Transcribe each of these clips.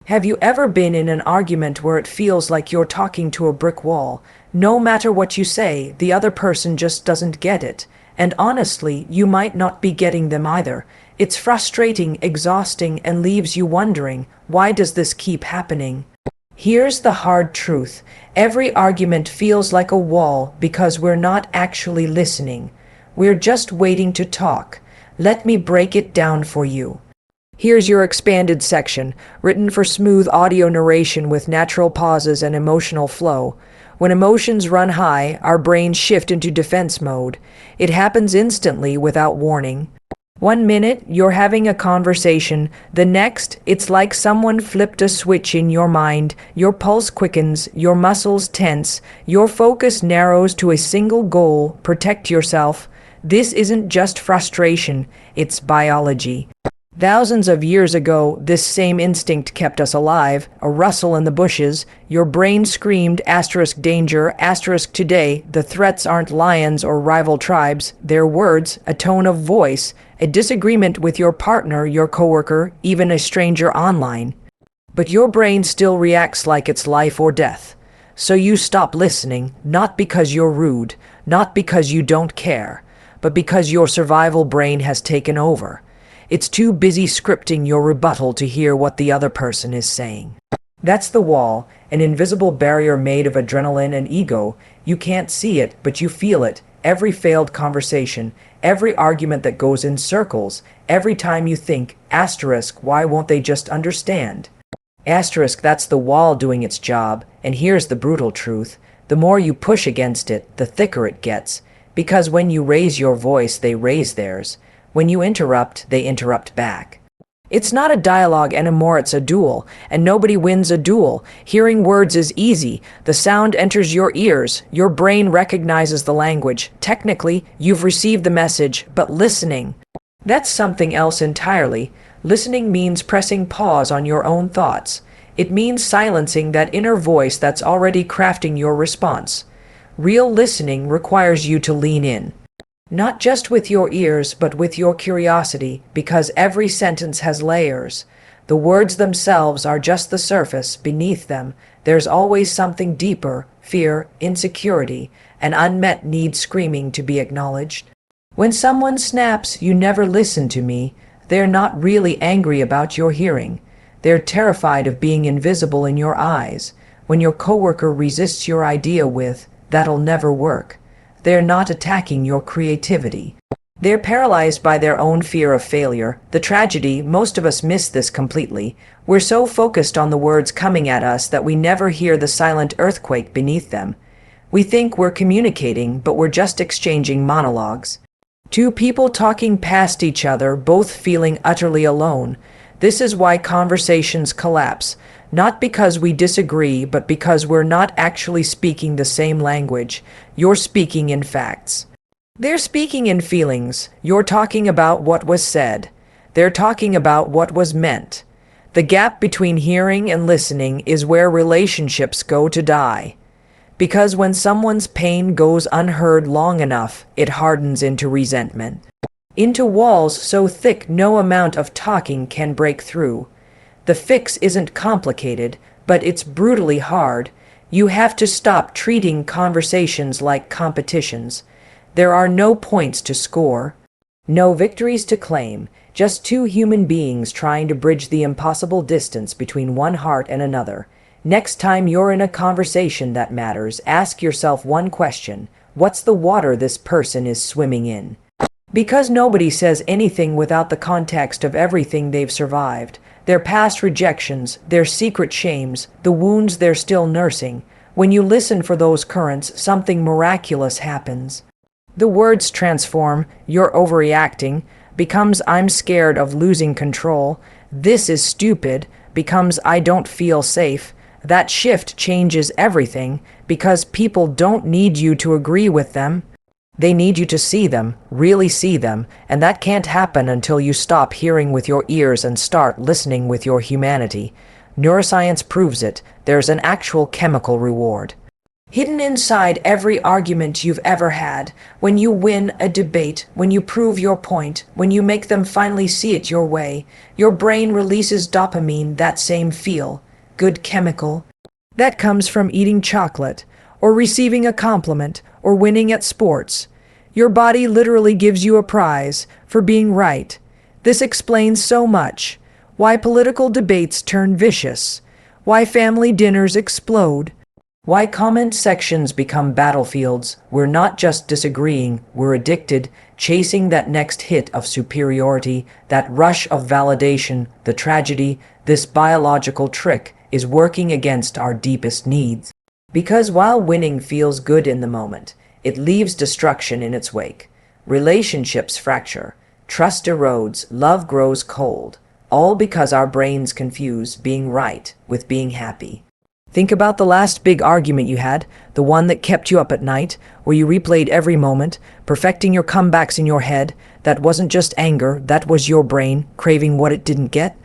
Have you ever been in an argument where it feels like you're talking to a brick wall? No matter what you say, the other person just doesn't get it. And honestly, you might not be getting them either. It's frustrating, exhausting, and leaves you wondering, why does this keep happening? Here's the hard truth. Every argument feels like a wall because we're not actually listening. We're just waiting to talk. Let me break it down for you. Here's your expanded section, written for smooth audio narration with natural pauses and emotional flow. When emotions run high, our brains shift into defense mode. It happens instantly without warning. 1 minute, you're having a conversation. The next, it's like someone flipped a switch in your mind. Your pulse quickens, your muscles tense, your focus narrows to a single goal: protect yourself. This isn't just frustration, it's biology. Thousands of years ago, this same instinct kept us alive. A rustle in the bushes, your brain screamed *danger*. Today, the threats aren't lions or rival tribes. They're words, a tone of voice, a disagreement with your partner, your coworker, even a stranger online. But your brain still reacts like it's life or death. So you stop listening, not because you're rude, not because you don't care, but because your survival brain has taken over. It's too busy scripting your rebuttal to hear what the other person is saying. That's the wall, an invisible barrier made of adrenaline and ego. You can't see it, but you feel it. Every failed conversation, every argument that goes in circles, every time you think, why won't they just understand? That's the wall doing its job, and here's the brutal truth. The more you push against it, the thicker it gets. Because when you raise your voice, they raise theirs. When you interrupt, they interrupt back. It's not a dialogue anymore, it's a duel, and nobody wins a duel. Hearing words is easy. The sound enters your ears. Your brain recognizes the language. Technically, you've received the message, but listening, that's something else entirely. Listening means pressing pause on your own thoughts. It means silencing that inner voice that's already crafting your response. Real listening requires you to lean in. Not just with your ears, but with your curiosity, because every sentence has layers. The words themselves are just the surface. Beneath them, there's always something deeper: fear, insecurity, an unmet need screaming to be acknowledged. When someone snaps, "You never listen to me," they're not really angry about your hearing. They're terrified of being invisible in your eyes. When your coworker resists your idea with, "That'll never work," they're not attacking your creativity. They're paralyzed by their own fear of failure. The tragedy, most of us miss this completely. We're so focused on the words coming at us that we never hear the silent earthquake beneath them. We think we're communicating, but we're just exchanging monologues. Two people talking past each other, both feeling utterly alone. This is why conversations collapse. Not because we disagree, but because we're not actually speaking the same language. You're speaking in facts. They're speaking in feelings. You're talking about what was said. They're talking about what was meant. The gap between hearing and listening is where relationships go to die. Because when someone's pain goes unheard long enough, it hardens into resentment. Into walls so thick no amount of talking can break through. The fix isn't complicated, but it's brutally hard. You have to stop treating conversations like competitions. There are no points to score, no victories to claim, just two human beings trying to bridge the impossible distance between one heart and another. Next time you're in a conversation that matters, ask yourself one question: what's the water this person is swimming in? Because nobody says anything without the context of everything they've survived. Their past rejections, their secret shames, the wounds they're still nursing. When you listen for those currents, something miraculous happens. The words transform. "You're overreacting" becomes "I'm scared of losing control." "This is stupid" becomes "I don't feel safe." That shift changes everything, because people don't need you to agree with them. They need you to see them, really see them, and that can't happen until you stop hearing with your ears and start listening with your humanity. Neuroscience proves it. There's an actual chemical reward. Hidden inside every argument you've ever had, when you win a debate, when you prove your point, when you make them finally see it your way, your brain releases dopamine, that same feel, good chemical, that comes from eating chocolate, or receiving a compliment, or winning at sports. Your body literally gives you a prize for being right. This explains so much. Why political debates turn vicious. Why family dinners explode. Why comment sections become battlefields. We're not just disagreeing, we're addicted, chasing that next hit of superiority, that rush of validation. The tragedy, this biological trick, is working against our deepest needs. Because while winning feels good in the moment, it leaves destruction in its wake. Relationships fracture, trust erodes, love grows cold, all because our brains confuse being right with being happy. Think about the last big argument you had, the one that kept you up at night, where you replayed every moment, perfecting your comebacks in your head. That wasn't just anger, that was your brain craving what it didn't get.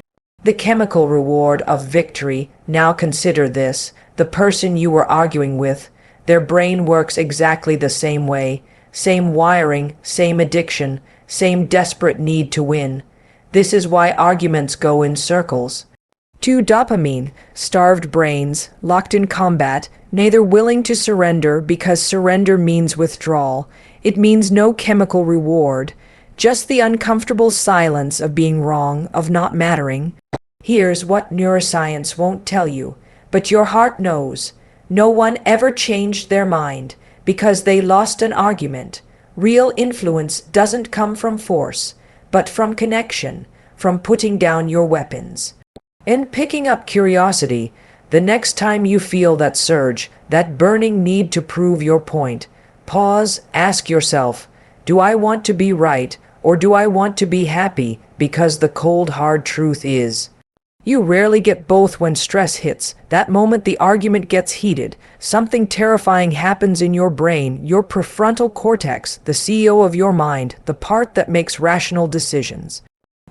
The chemical reward of victory. Now consider this, the person you were arguing with, their brain works exactly the same way, same wiring, same addiction, same desperate need to win. This is why arguments go in circles. Two dopamine, starved brains, locked in combat, neither willing to surrender because surrender means withdrawal. It means no chemical reward, just the uncomfortable silence of being wrong, of not mattering. Here's what neuroscience won't tell you, but your heart knows. No one ever changed their mind because they lost an argument. Real influence doesn't come from force, but from connection, from putting down your weapons and picking up curiosity. The next time you feel that surge, that burning need to prove your point, pause, ask yourself, do I want to be right or do I want to be happy? Because the cold hard truth is, you rarely get both when stress hits. That moment the argument gets heated, something terrifying happens in your brain, your prefrontal cortex, the CEO of your mind, the part that makes rational decisions,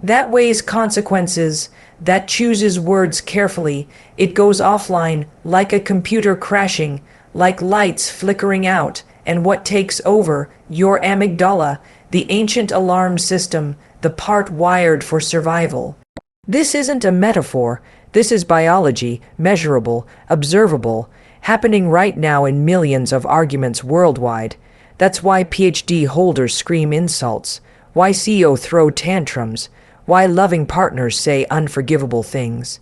that weighs consequences, that chooses words carefully. It goes offline, like a computer crashing, like lights flickering out, and what takes over? Your amygdala, the ancient alarm system, the part wired for survival. This isn't a metaphor. This is biology, measurable, observable, happening right now in millions of arguments worldwide. That's why PhD holders scream insults, why CEO throw tantrums, why loving partners say unforgivable things.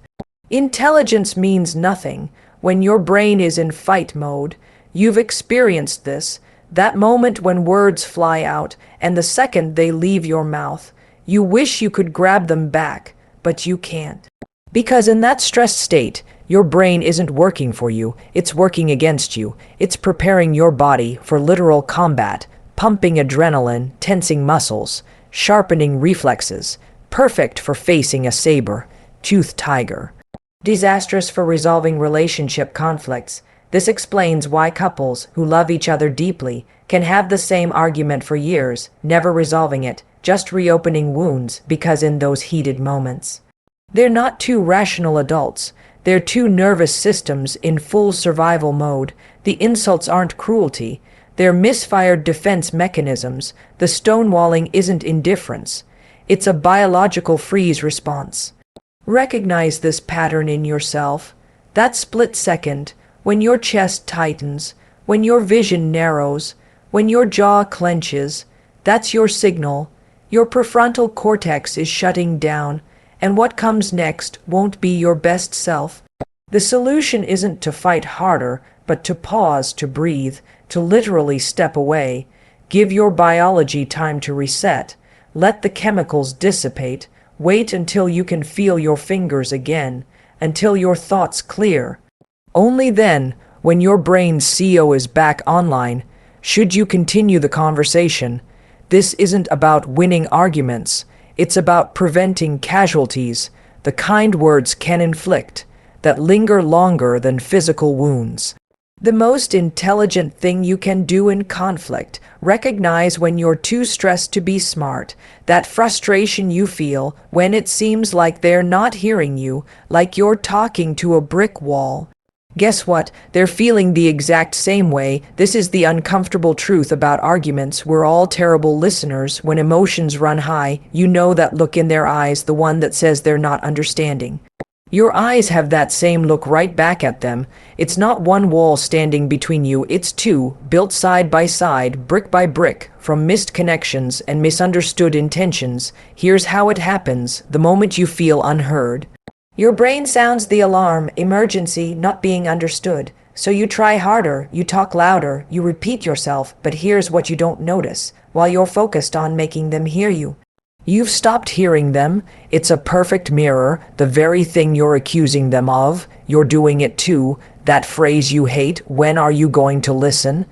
Intelligence means nothing when your brain is in fight mode. You've experienced this, that moment when words fly out, and the second they leave your mouth, you wish you could grab them back, but you can't. Because in that stressed state, your brain isn't working for you, it's working against you. It's preparing your body for literal combat, pumping adrenaline, tensing muscles, sharpening reflexes, perfect for facing a saber-toothed tiger. Disastrous for resolving relationship conflicts. This explains why couples who love each other deeply can have the same argument for years, never resolving it, just reopening wounds, because in those heated moments, they're not two rational adults, they're two nervous systems in full survival mode. The insults aren't cruelty, they're misfired defense mechanisms. The stonewalling isn't indifference, it's a biological freeze response. Recognize this pattern in yourself. That split second, when your chest tightens, when your vision narrows, when your jaw clenches, that's your signal. Your prefrontal cortex is shutting down, and what comes next won't be your best self. The solution isn't to fight harder, but to pause, to breathe, to literally step away. Give your biology time to reset. Let the chemicals dissipate. Wait until you can feel your fingers again, until your thoughts clear. Only then, when your brain's CEO is back online, should you continue the conversation. This isn't about winning arguments. It's about preventing casualties, the kind words can inflict, that linger longer than physical wounds. The most intelligent thing you can do in conflict, recognize when you're too stressed to be smart, that frustration you feel when it seems like they're not hearing you, like you're talking to a brick wall. Guess what? They're feeling the exact same way. This is the uncomfortable truth about arguments. We're all terrible listeners. When emotions run high, you know that look in their eyes, the one that says they're not understanding. Your eyes have that same look right back at them. It's not one wall standing between you, it's two, built side by side, brick by brick, from missed connections and misunderstood intentions. Here's how it happens: the moment you feel unheard, your brain sounds the alarm, emergency, not being understood. So you try harder, you talk louder, you repeat yourself, but here's what you don't notice. While you're focused on making them hear you, you've stopped hearing them. It's a perfect mirror, the very thing you're accusing them of. You're doing it too. That phrase you hate, when are you going to listen?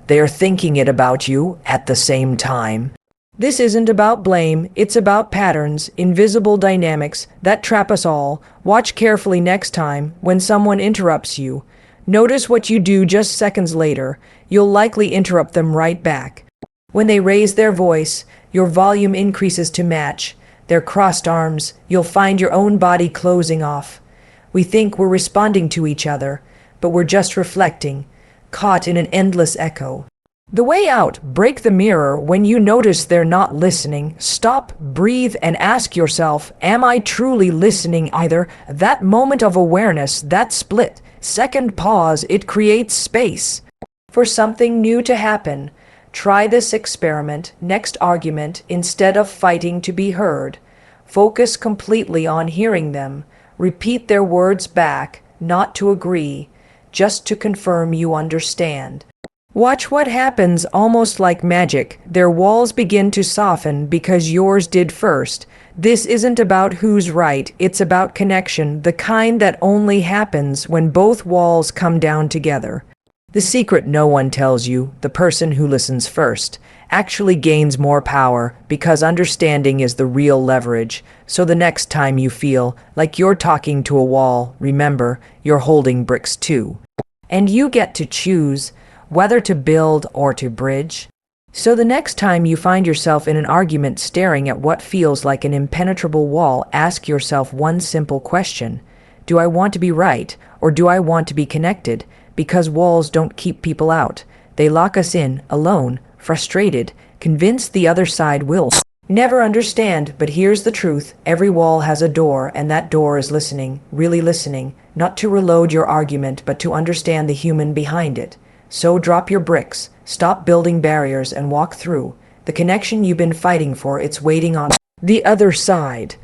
They're thinking it about you at the same time. This isn't about blame, it's about patterns, invisible dynamics that trap us all. Watch carefully next time when someone interrupts you. Notice what you do just seconds later. You'll likely interrupt them right back. When they raise their voice, your volume increases to match. Their crossed arms, you'll find your own body closing off. We think we're responding to each other, but we're just reflecting, caught in an endless echo. The way out: break the mirror. When you notice they're not listening, stop, breathe, and ask yourself, am I truly listening either? That moment of awareness, that split second pause, it creates space for something new to happen. Try this experiment. Next argument, instead of fighting to be heard, focus completely on hearing them. Repeat their words back, not to agree, just to confirm you understand. Watch what happens. Almost like magic, their walls begin to soften because yours did first. This isn't about who's right, it's about connection, the kind that only happens when both walls come down together. The secret no one tells you: the person who listens first actually gains more power, because understanding is the real leverage. So the next time you feel like you're talking to a wall, remember, you're holding bricks too. And you get to choose whether to build or to bridge. So the next time you find yourself in an argument staring at what feels like an impenetrable wall, ask yourself one simple question: do I want to be right, or do I want to be connected? Because walls don't keep people out. They lock us in, alone, frustrated, convinced the other side will never understand. But here's the truth: every wall has a door, and that door is listening, really listening, not to reload your argument, but to understand the human behind it. So drop your bricks, stop building barriers, and walk through. The connection you've been fighting for, it's waiting on the other side.